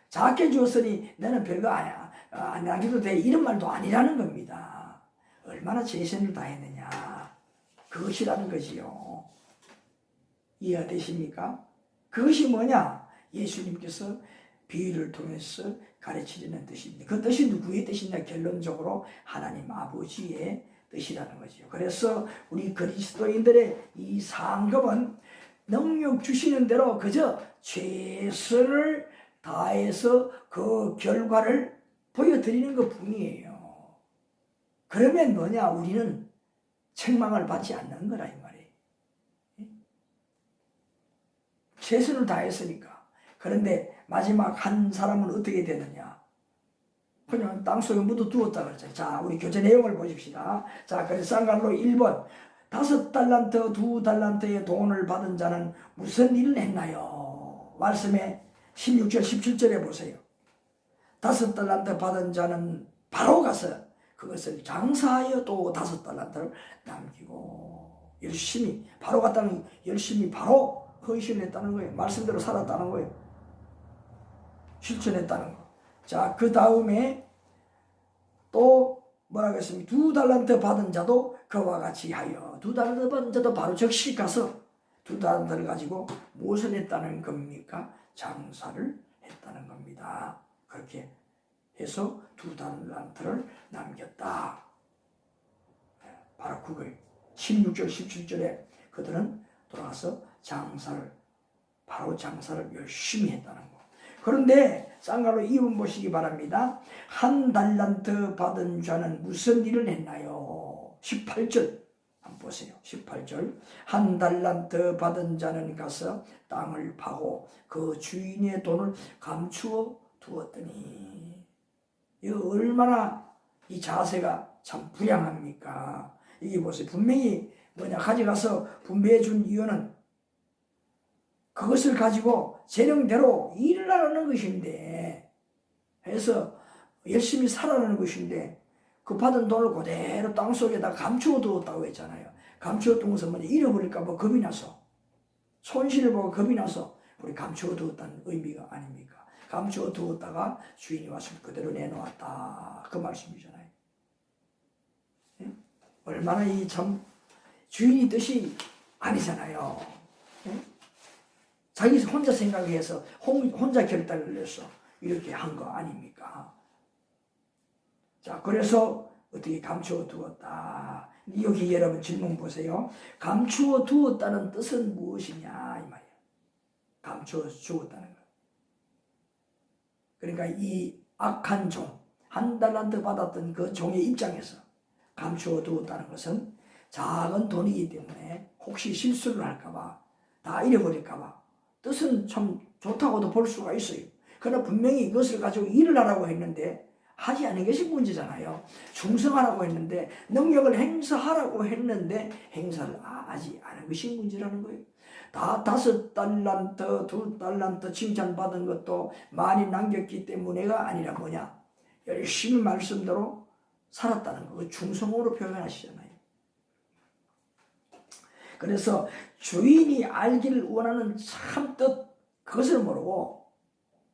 작게 주었으니 너는 별거 아니야, 안 남겨도 돼, 이런 말도 아니라는 겁니다. 얼마나 최선을 다했느냐, 그것이라는 것이요. 이해가 되십니까? 그것이 뭐냐? 예수님께서 비유를 통해서 가르치려는 뜻입니다. 그 뜻이 누구의 뜻이냐? 결론적으로 하나님 아버지의 뜻이라는 거죠. 그래서 우리 그리스도인들의 이 상급은 능력 주시는 대로 그저 최선을 다해서 그 결과를 보여드리는 것 뿐이에요. 그러면 뭐냐? 우리는 책망을 받지 않는 거라 이 말이에요. 최선을 다했으니까. 그런데 마지막 한 사람은 어떻게 되느냐? 그냥 땅속에 묻어두었다 그랬잖아요. 자, 우리 교재 내용을 보십시다. 자, 그래서 쌍갈로 1번. 5달란트, 2달란트의 돈을 받은 자는 무슨 일을 했나요? 말씀에 16절, 17절에 보세요. 5달란트 받은 자는 바로 가서 그것을 장사하여 또 5달란트를 남기고 열심히, 바로 갔다는 열심히 바로 헌신했다는 거예요. 말씀대로 살았다는 거예요. 실천했다는 거. 자, 그 다음에 또 뭐라고 했습니까? 2달란트 받은 자도 그와 같이 하여. 2달란트 받은 자도 바로 즉시 가서 2달란트를 가지고 무엇을 했다는 겁니까? 장사를 했다는 겁니다. 그렇게 해서 2달란트를 남겼다. 바로 그거예요. 16절, 17절에 그들은 돌아가서 바로 장사를 열심히 했다는 거. 그런데 쌍가로 2번 보시기 바랍니다. 1달란트 받은 자는 무슨 일을 했나요? 18절 한번 보세요. 18절. 1달란트 받은 자는 가서 땅을 파고 그 주인의 돈을 감추어 두었더니, 이거 얼마나 이 자세가 참 불량합니까? 이게 보세요. 분명히 뭐냐, 가져가서 분배해 준 이유는 그것을 가지고 재령대로 일을 하라는 것인데, 해서 열심히 살아라는 것인데, 그 받은 돈을 그대로 땅속에다 감추어 두었다고 했잖아요. 감추어 둔 것은 뭐냐, 잃어버릴까 봐 겁이 나서, 손실을 보고 겁이 나서 우리 감추어 두었다는 의미가 아닙니까? 감추어 두었다가 주인이 와서 그대로 내놓았다, 그 말씀이잖아요. 예? 얼마나 이 참 주인이 뜻이 아니잖아요. 예? 자기 혼자 생각해서 혼자 결단을 내서 이렇게 한 거 아닙니까? 자, 그래서 어떻게 감추어 두었다. 여기 여러분 질문 보세요. 감추어 두었다는 뜻은 무엇이냐 이 말이에요. 감추어 주었다는 거. 그러니까 이 악한 종, 1달란트 받았던 그 종의 입장에서 감추어 두었다는 것은 작은 돈이기 때문에 혹시 실수를 할까봐, 다 잃어버릴까봐, 뜻은 참 좋다고도 볼 수가 있어요. 그러나 분명히 이것을 가지고 일을 하라고 했는데 하지 않은 것이 문제잖아요. 충성하라고 했는데, 능력을 행사하라고 했는데 행사를 하지 않은 것이 문제라는 거예요. 다 5달란트, 2달란트 칭찬받은 것도 많이 남겼기 때문에가 아니라 뭐냐, 열심히 말씀대로 살았다는 거, 충성으로 표현하시잖아요. 그래서 주인이 알기를 원하는 참 뜻, 그것을 모르고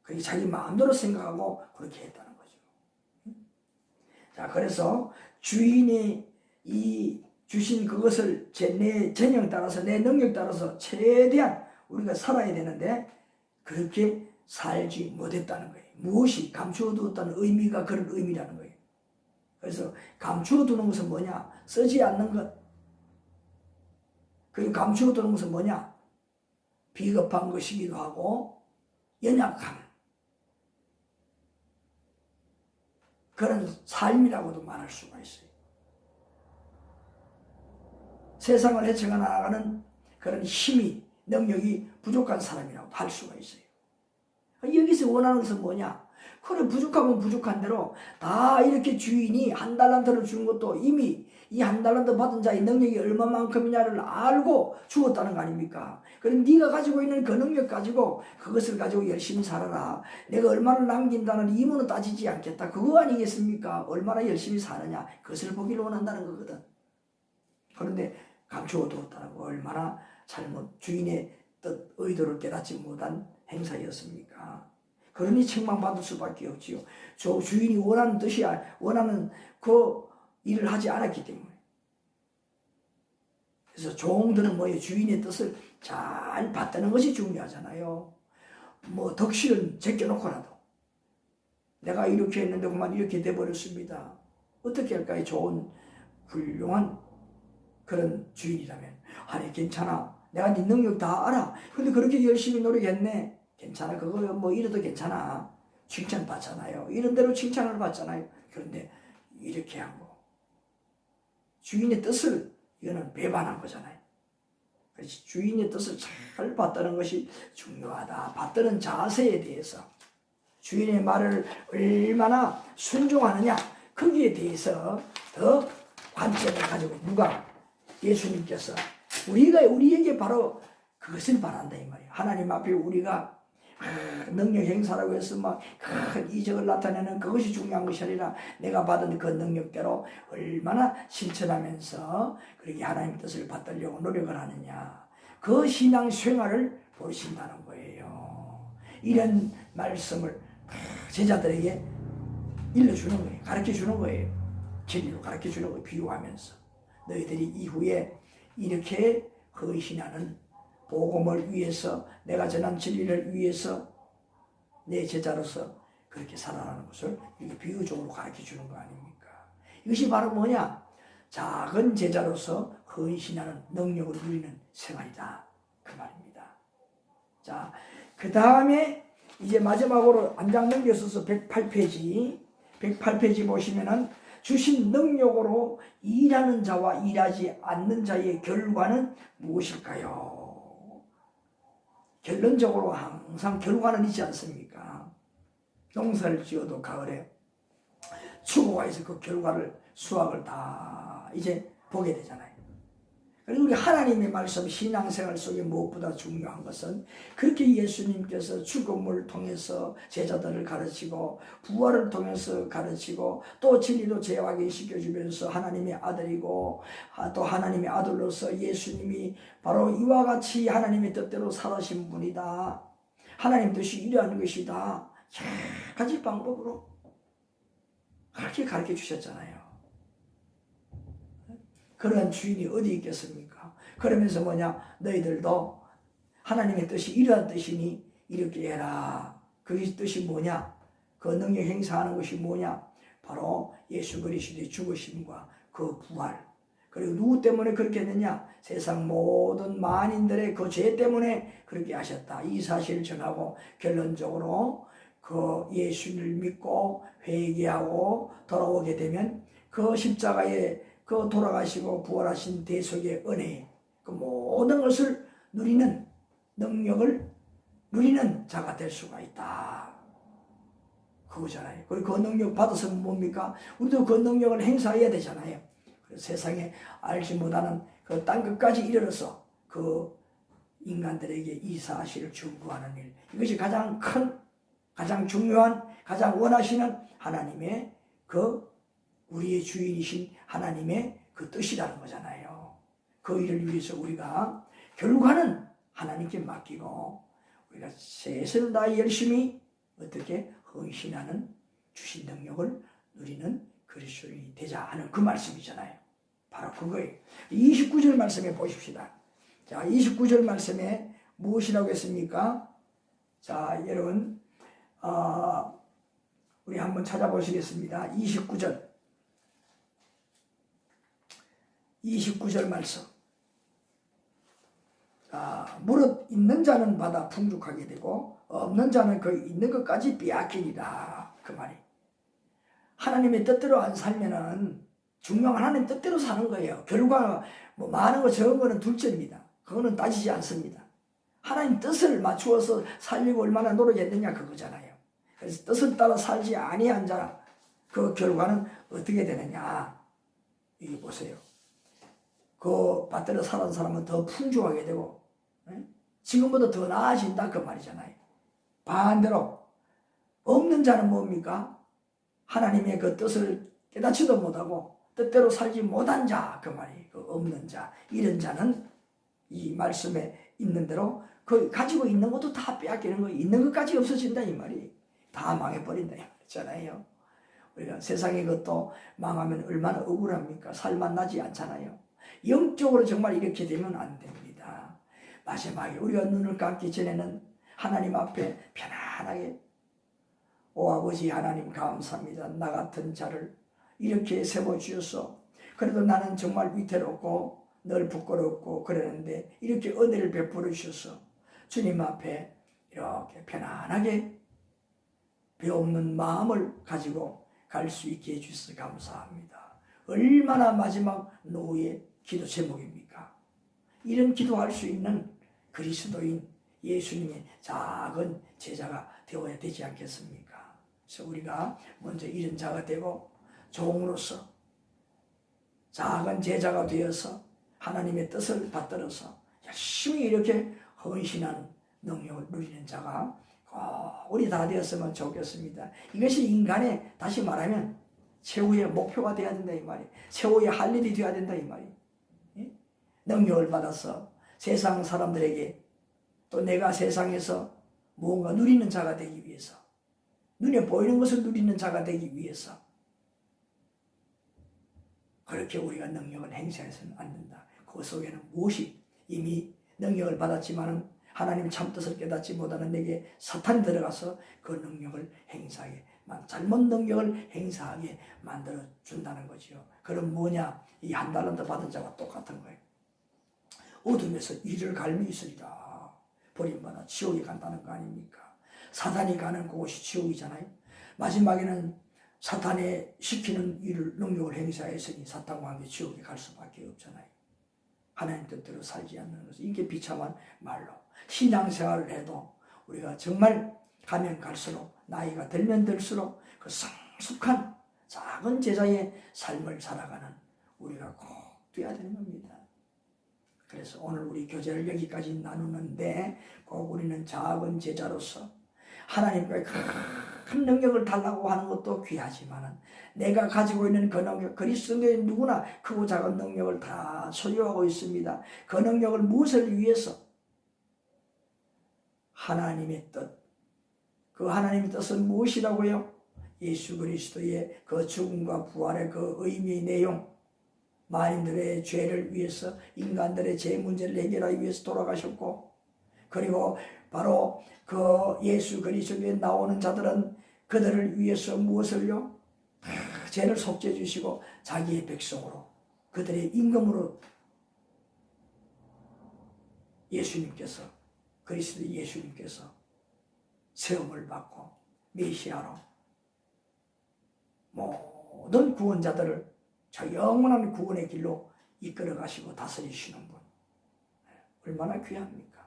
그게 자기 마음대로 생각하고 그렇게 했다는 거죠. 자, 그래서 주인이 이 주신 그것을 내 전형 따라서, 내 능력 따라서 최대한 우리가 살아야 되는데 그렇게 살지 못했다는 거예요. 무엇이 감추어두었다는 의미가 그런 의미라는 거예요. 그래서 감추어두는 것은 뭐냐? 쓰지 않는 것. 그리고 감추어두는 것은 뭐냐? 비겁한 것이기도 하고 연약함, 그런 삶이라고도 말할 수가 있어요. 세상을 헤쳐가 나가는 그런 힘이, 능력이 부족한 사람이라고 할 수가 있어요. 여기서 원하는 것은 뭐냐? 그래, 부족하면 부족한 대로 다 이렇게 주인이 1달란트를 준 것도 이미 이 1달란트 받은 자의 능력이 얼마만큼이냐를 알고 주었다는 거 아닙니까? 그럼 네가 가지고 있는 그 능력 가지고 그것을 가지고 열심히 살아라. 내가 얼마나 남긴다는 이유는 따지지 않겠다. 그거 아니겠습니까? 얼마나 열심히 사느냐, 그것을 보기를 원한다는 거거든. 그런데 감추어 두었다는 거 얼마나 잘못 주인의 뜻 의도를 깨닫지 못한 행사였습니까? 그러니 책망받을 수밖에 없지요. 저 주인이 원하는 뜻이 원하는 그 일을 하지 않았기 때문에. 그래서 종들은 뭐예요? 주인의 뜻을 잘 받드는 것이 중요하잖아요. 뭐 덕실은 제껴놓고라도 내가 이렇게 했는데 그만 이렇게 돼버렸습니다. 어떻게 할까요? 좋은 훌륭한 그런 주인이라면 아니 괜찮아. 내가 네 능력 다 알아. 근데 그렇게 열심히 노력했네. 괜찮아. 그거 뭐 이래도 괜찮아. 칭찬 받잖아요. 이런 대로 칭찬을 받잖아요. 그런데 이렇게 하고 주인의 뜻을 이거는 배반한 거잖아요. 그래서 주인의 뜻을 잘 받드는 것이 중요하다. 받드는 자세에 대해서 주인의 말을 얼마나 순종하느냐 거기에 대해서 더 관점을 가지고 누가 예수님께서 우리에게 바로 그것을 바란다 이 말이에요. 하나님 앞에 우리가 능력 행사라고 해서 막 큰 이적을 나타내는 그것이 중요한 것이 아니라 내가 받은 그 능력대로 얼마나 실천하면서 그렇게 하나님 뜻을 받들려고 노력을 하느냐 그 신앙 생활을 보신다는 거예요. 이런 말씀을 제자들에게 일러주는 거예요. 가르쳐주는 거예요. 진리로 가르쳐주는 거예요. 비유하면서 너희들이 이후에 이렇게 헌신하는 복음을 위해서 내가 전한 진리를 위해서 내 제자로서 그렇게 살아가는 것을 이렇게 비유적으로 가르쳐주는 거 아닙니까? 이것이 바로 뭐냐? 작은 제자로서 헌신하는 능력을 누리는 생활이다. 그 말입니다. 자, 그 다음에 이제 마지막으로 한 장 넘겨서서 108페이지 보시면은 주신 능력으로 일하는 자와 일하지 않는 자의 결과는 무엇일까요? 결론적으로 항상 결과는 있지 않습니까? 농사를 지어도 가을에 추고가 있어 그 결과를 수확을 다 이제 보게 되잖아요. 그리고 우리 하나님의 말씀 신앙생활 속에 무엇보다 중요한 것은 그렇게 예수님께서 죽음을 통해서 제자들을 가르치고 부활을 통해서 가르치고 또 진리로 재확인시켜주면서 하나님의 아들이고 또 하나님의 아들로서 예수님이 바로 이와 같이 하나님의 뜻대로 살아신 분이다. 하나님 뜻이 이러한 것이다. 여러 가지 방법으로 그렇게 가르쳐 주셨잖아요. 그런 주인이 어디 있겠습니까? 그러면서 뭐냐? 너희들도 하나님의 뜻이 이러한 뜻이니 이렇게 해라. 그 뜻이 뭐냐? 그 능력 행사하는 것이 뭐냐? 바로 예수 그리스도의 죽으심과 그 부활. 그리고 누구 때문에 그렇게 했느냐? 세상 모든 만인들의 그 죄 때문에 그렇게 하셨다. 이 사실을 전하고 결론적으로 그 예수를 믿고 회개하고 돌아오게 되면 그 십자가에 그 돌아가시고 부활하신 대속의 은혜, 그 모든 것을 누리는 능력을 누리는 자가 될 수가 있다. 그거잖아요. 그리고 그 능력 받아서 뭡니까? 우리도 그 능력을 행사해야 되잖아요. 그래서 세상에 알지 못하는 그 땅 끝까지 이르러서 그 인간들에게 이 사실을 전구하는 일. 이것이 가장 큰, 가장 중요한, 가장 원하시는 하나님의 그 우리의 주인이신 하나님의 그 뜻이라는 거잖아요. 그 일을 위해서 우리가 결과는 하나님께 맡기고 우리가 최선을 다해 열심히 어떻게 헌신하는 주신 능력을 누리는 그리스도인이 되자 하는 그 말씀이잖아요. 바로 그거예요. 29절 말씀에 보십시다. 자, 29절 말씀에 무엇이라고 했습니까? 자, 여러분 우리 한번 찾아보시겠습니다. 29절 말씀. 무릇 있는 자는 받아 풍족하게 되고 없는 자는 그 있는 것까지 빼앗기리라. 그 말이. 하나님의 뜻대로 안 살면은 중요한 하나님 뜻대로 사는 거예요. 결과 뭐 많은 거 적은 거는 둘째입니다. 그거는 따지지 않습니다. 하나님 뜻을 맞추어서 살려고 얼마나 노력했느냐 그거잖아요. 그래서 뜻을 따라 살지 아니한 자 그 결과는 어떻게 되느냐. 이게 보세요. 그 받들어 살은 사람은 더 풍족하게 되고 지금보다 더 나아진다 그 말이잖아요. 반대로 없는 자는 뭡니까? 하나님의 그 뜻을 깨닫지도 못하고 뜻대로 살지 못한 자, 그 말이 그 없는 자, 이런 자는 이 말씀에 있는 대로 그 가지고 있는 것도 다 빼앗기는 거예요. 있는 것까지 없어진다 이 말이. 다 망해버린다 이 말이잖아요. 우리가 세상의 것도 망하면 얼마나 억울합니까? 살만 나지 않잖아요. 영적으로 정말 이렇게 되면 안 됩니다. 마지막에 우리가 눈을 감기 전에는 하나님 앞에 편안하게 오 아버지 하나님 감사합니다. 나 같은 자를 이렇게 세워주셔서 그래도 나는 정말 위태롭고 늘 부끄럽고 그러는데 이렇게 은혜를 베풀어 주셔서 주님 앞에 이렇게 편안하게 배없는 마음을 가지고 갈 수 있게 해주셔서 감사합니다. 얼마나 마지막 노후의 기도 제목입니까? 이런 기도할 수 있는 그리스도인 예수님의 작은 제자가 되어야 되지 않겠습니까? 그래서 우리가 먼저 이런 자가 되고 종으로서 작은 제자가 되어서 하나님의 뜻을 받들어서 열심히 이렇게 헌신하는 능력을 누리는 자가 우리 다 되었으면 좋겠습니다. 이것이 인간의 다시 말하면 최후의 목표가 되어야 된다 이 말이에요. 최후의 할 일이 되어야 된다 이 말이에요. 능력을 받아서 세상 사람들에게 또 내가 세상에서 무언가 누리는 자가 되기 위해서 눈에 보이는 것을 누리는 자가 되기 위해서 그렇게 우리가 능력을 행사해서는 안 된다. 그 속에는 무엇이 이미 능력을 받았지만은 하나님 참뜻을 깨닫지 못하는 내게 사탄이 들어가서 그 능력을 행사하게 잘못 능력을 행사하게 만들어 준다는 거지요. 그럼 뭐냐? 이 한 달란트 받은 자가 똑같은 거예요. 어둠에서 이를 갈미 있으리라. 버림받아 지옥에 간다는 거 아닙니까? 사탄이 가는 곳이 지옥이잖아요. 마지막에는 사탄의 시키는 일을 능력을 행사했으니 사탄과 함께 지옥에 갈 수밖에 없잖아요. 하나님 뜻대로 살지 않는 것은 이게 비참한 말로 신앙생활을 해도 우리가 정말 가면 갈수록 나이가 들면 들수록 그 성숙한 작은 제자의 삶을 살아가는 우리가 꼭 돼야 되는 겁니다. 그래서 오늘 우리 교제를 여기까지 나누는데 꼭 우리는 작은 제자로서 하나님과의 큰 능력을 달라고 하는 것도 귀하지만 내가 가지고 있는 그 능력, 그리스도인 누구나 크고 작은 능력을 다 소유하고 있습니다. 그 능력을 무엇을 위해서? 하나님의 뜻. 그 하나님의 뜻은 무엇이라고요? 예수 그리스도의 그 죽음과 부활의 그 의미의 내용, 만인들의 죄를 위해서 인간들의 죄 문제를 해결하기 위해서 돌아가셨고, 그리고 바로 그 예수 그리스도에 나오는 자들은 그들을 위해서 무엇을요? 죄를 속죄해 주시고 자기의 백성으로 그들의 임금으로 예수님께서 그리스도 예수님께서 세움을 받고 메시아로 모든 구원자들을 저 영원한 구원의 길로 이끌어 가시고 다스리시는 분, 얼마나 귀합니까?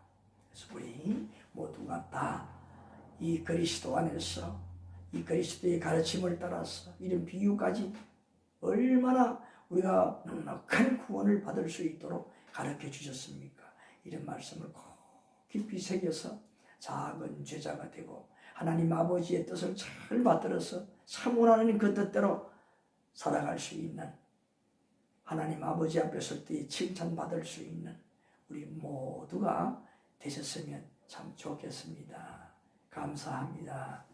그래서 우리 모두가 다 이 그리스도 안에서 이 그리스도의 가르침을 따라서 이런 비유까지 얼마나 우리가 넉넉한 구원을 받을 수 있도록 가르쳐 주셨습니까? 이런 말씀을 꼭 깊이 새겨서 작은 제자가 되고 하나님 아버지의 뜻을 잘 받들어서 참 원하는 그 뜻대로 살아갈 수 있는, 하나님 아버지 앞에 설 때 칭찬받을 수 있는 우리 모두가 되셨으면 참 좋겠습니다. 감사합니다.